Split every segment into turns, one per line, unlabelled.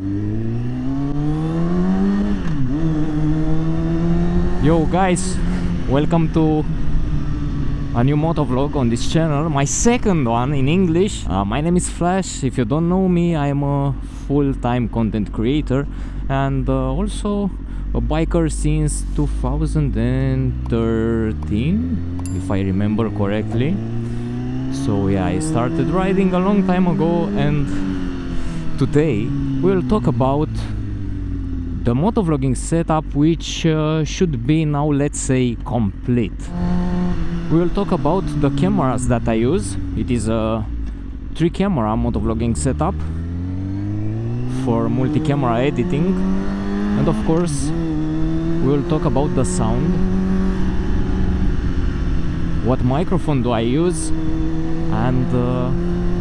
Yo guys, welcome to a new motovlog on this channel, my second one in English. My name is Flash. If you don't know me, I am a full-time content creator and also a biker since 2013, if I remember correctly. So yeah, I started riding a long time ago, and today we'll talk about the motovlogging setup, which should be now, let's say, complete. We will talk about the cameras that I use. It is a 3-camera motovlogging setup for multi-camera editing, and of course we will talk about the sound. What microphone do I use? And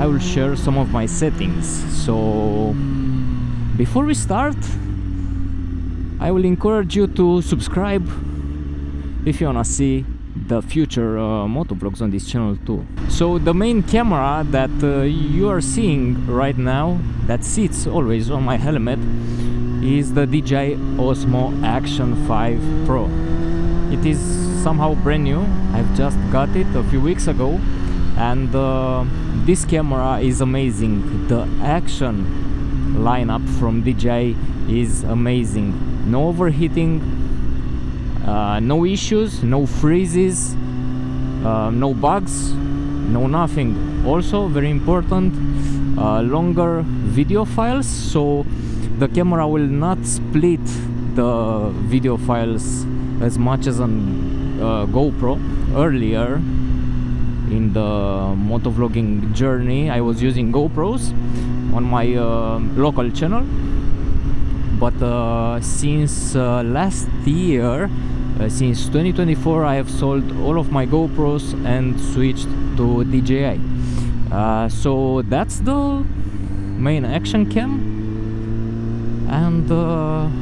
I will share some of my settings. So before we start, I will encourage you to subscribe if you wanna see the future motovlogs on this channel too. So the main camera that you are seeing right now, that sits always on my helmet, is the DJI Osmo Action 5 Pro. It is somehow brand new. I've just got it a few weeks ago, and this camera is amazing. The action lineup from DJI is amazing. No overheating, no issues, no freezes, no bugs, no nothing. Also very important, longer video files, so the camera will not split the video files as much as on GoPro. Earlier in the motovlogging journey, I was using GoPros on my local channel, but since last year, since 2024, I have sold all of my GoPros and switched to DJI. So that's the main action cam, and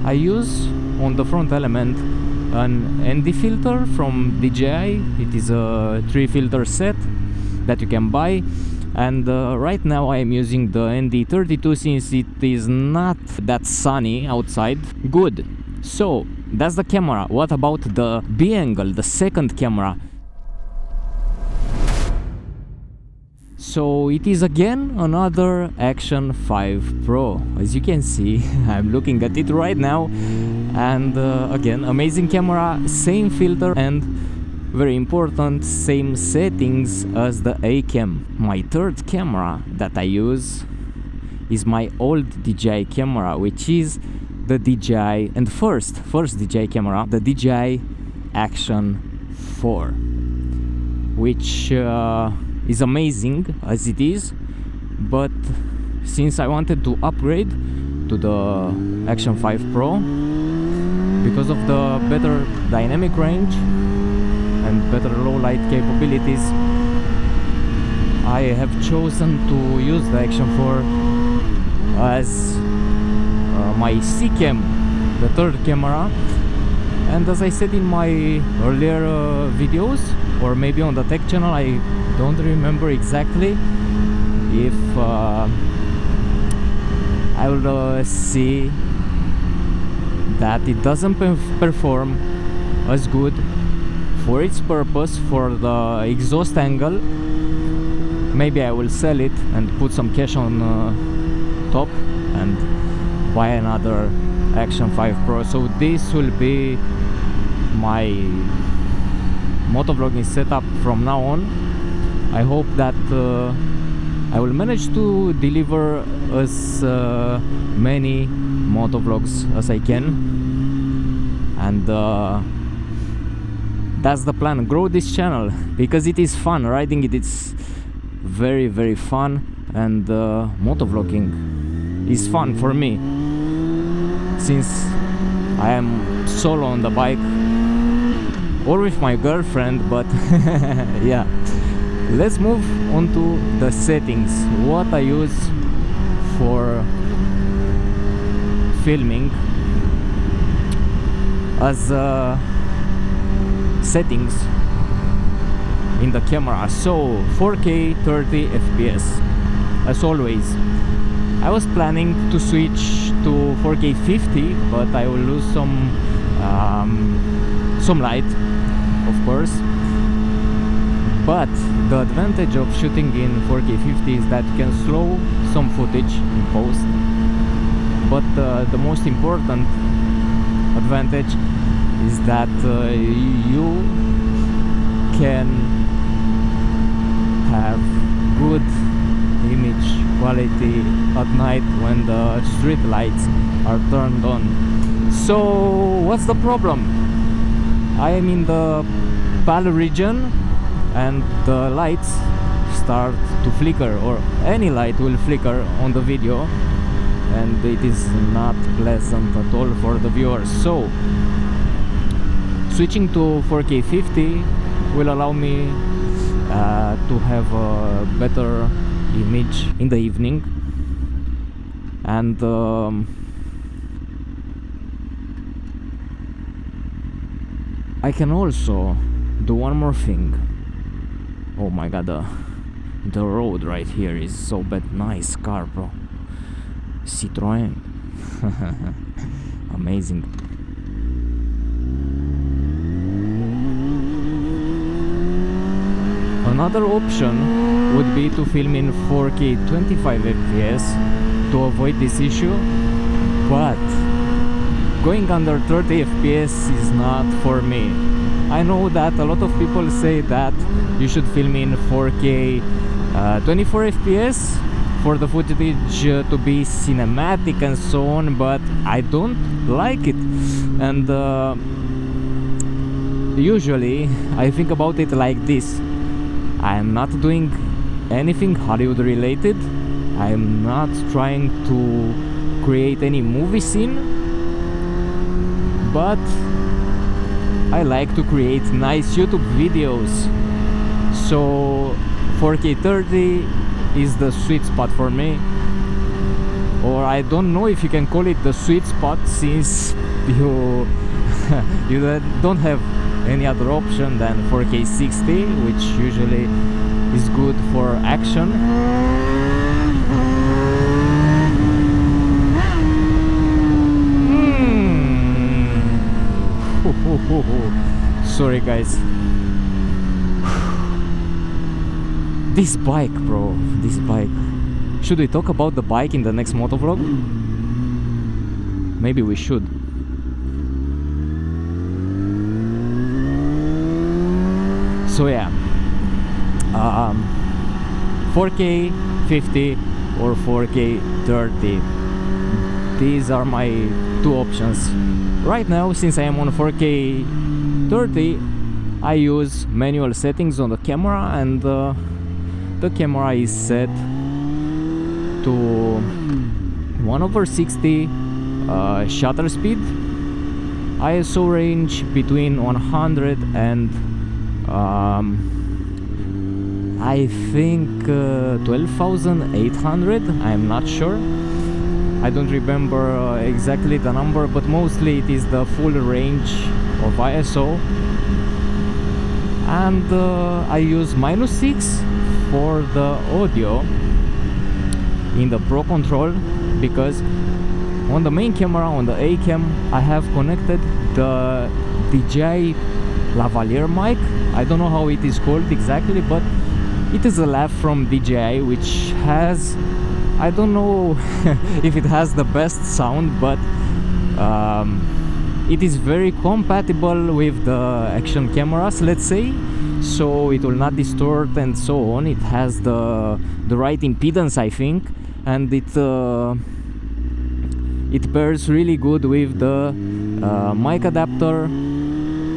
I use on the front element an ND filter from DJI. It is a 3-filter set that you can buy, and right now I am using the ND32 since it is not that sunny outside. Good. So that's the camera. What about the B angle, the second camera? So it is again another Action 5 Pro. As you can see, I'm looking at it right now, and again, amazing camera, same filter, and very important, same settings as the A cam. My third camera that I use is my old DJI camera, which is the DJI, and first DJI camera, the DJI Action 4, which is amazing as it is, but since I wanted to upgrade to the Action 5 Pro because of the better dynamic range and better low light capabilities, I have chosen to use the Action 4 as my C cam, the third camera. And as I said in my earlier videos, or maybe on the tech channel, I don't remember exactly, if I will see that it doesn't perform as good for its purpose, for the exhaust angle, maybe I will sell it and put some cash on top and buy another Action 5 Pro. So this will be my motovlogging setup from now on. I hope that I will manage to deliver as many motovlogs as I can, and that's the plan. Grow this channel because it is fun. Riding it, it's very, very fun, and motovlogging is fun for me since I am solo on the bike or with my girlfriend. But yeah, let's move on to the settings, what I use for filming as settings in the camera. So 4K 30 FPS as always. I was planning to switch to 4K 50, but I will lose some light, of course. But the advantage of shooting in 4K 50 is that you can slow some footage in post. But the most important advantage is that you can have good image quality at night when the street lights are turned on. So what's the problem? I am in the PAL region and the lights start to flicker, or any light will flicker on the video, and it is not pleasant at all for the viewers. So switching to 4K 50 will allow me to have a better image in the evening, and I can also do one more thing. Oh my god, the road right here is so bad. Nice car, bro. Citroën. Amazing. Another option would be to film in 4K 25 FPS to avoid this issue, but going under 30 FPS is not for me. I know that a lot of people say that you should film in 4K 24 FPS for the footage to be cinematic and so on, but I don't like it. And usually I think about it like this: I am not doing anything Hollywood related. I am not trying to create any movie scene, but I like to create nice YouTube videos. So 4K 30 is the sweet spot for me. Or I don't know if you can call it the sweet spot, since you you don't have any other option than 4K 60, which usually is good for action. Sorry guys. This bike, bro, this bike. Should we talk about the bike in the next motovlog? Maybe we should. So yeah, 4K 50 or 4K 30. These are my two options. Right now, since I am on 4K 30, I use manual settings on the camera, and the camera is set to 1/60 shutter speed, ISO range between 100 and I think 12,800. I'm not sure. I don't remember exactly the number, but mostly it is the full range of ISO. And I use -6 for the audio in the Pro control, because on the main camera, on the A cam, I have connected the DJI lavalier mic. I don't know how it is called exactly, but it is a lav from DJI, which has, I don't know if it has the best sound, but it is very compatible with the action cameras, let's say, so it will not distort and so on. It has the right impedance, I think, and it pairs really good with the mic adapter,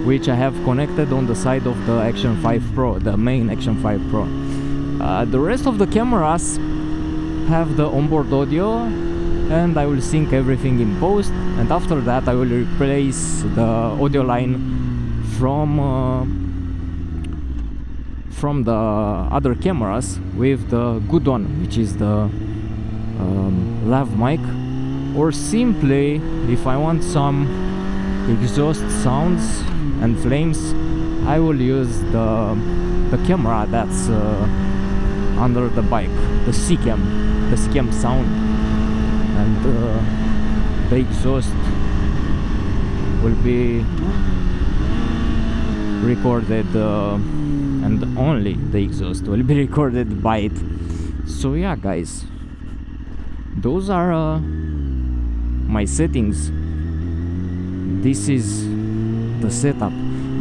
which I have connected on the side of the Action 5 Pro, the main Action 5 Pro. The rest of the cameras have the onboard audio, and I will sync everything in post, and after that I will replace the audio line from the other cameras with the good one, which is the lav mic. Or simply, if I want some exhaust sounds and flames, I will use the camera that's under the bike, the C-cam sound. and the exhaust will be recorded, and only the exhaust will be recorded by it. So yeah guys, those are my settings. This is the setup.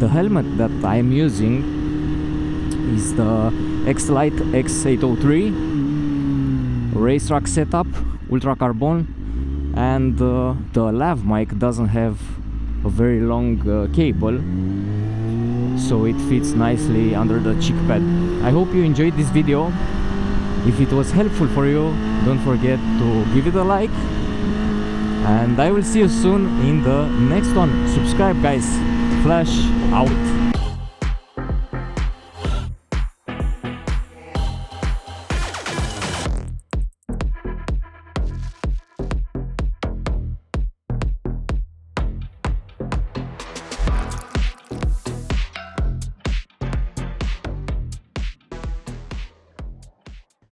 The helmet that I'm using is the X-Lite X803 racetrack setup, ultra carbon, and the lav mic doesn't have a very long cable, so it fits nicely under the cheek pad. I hope you enjoyed this video. If it was helpful for you, don't forget to give it a like, and I will see you soon in the next one. Subscribe guys. Flash out.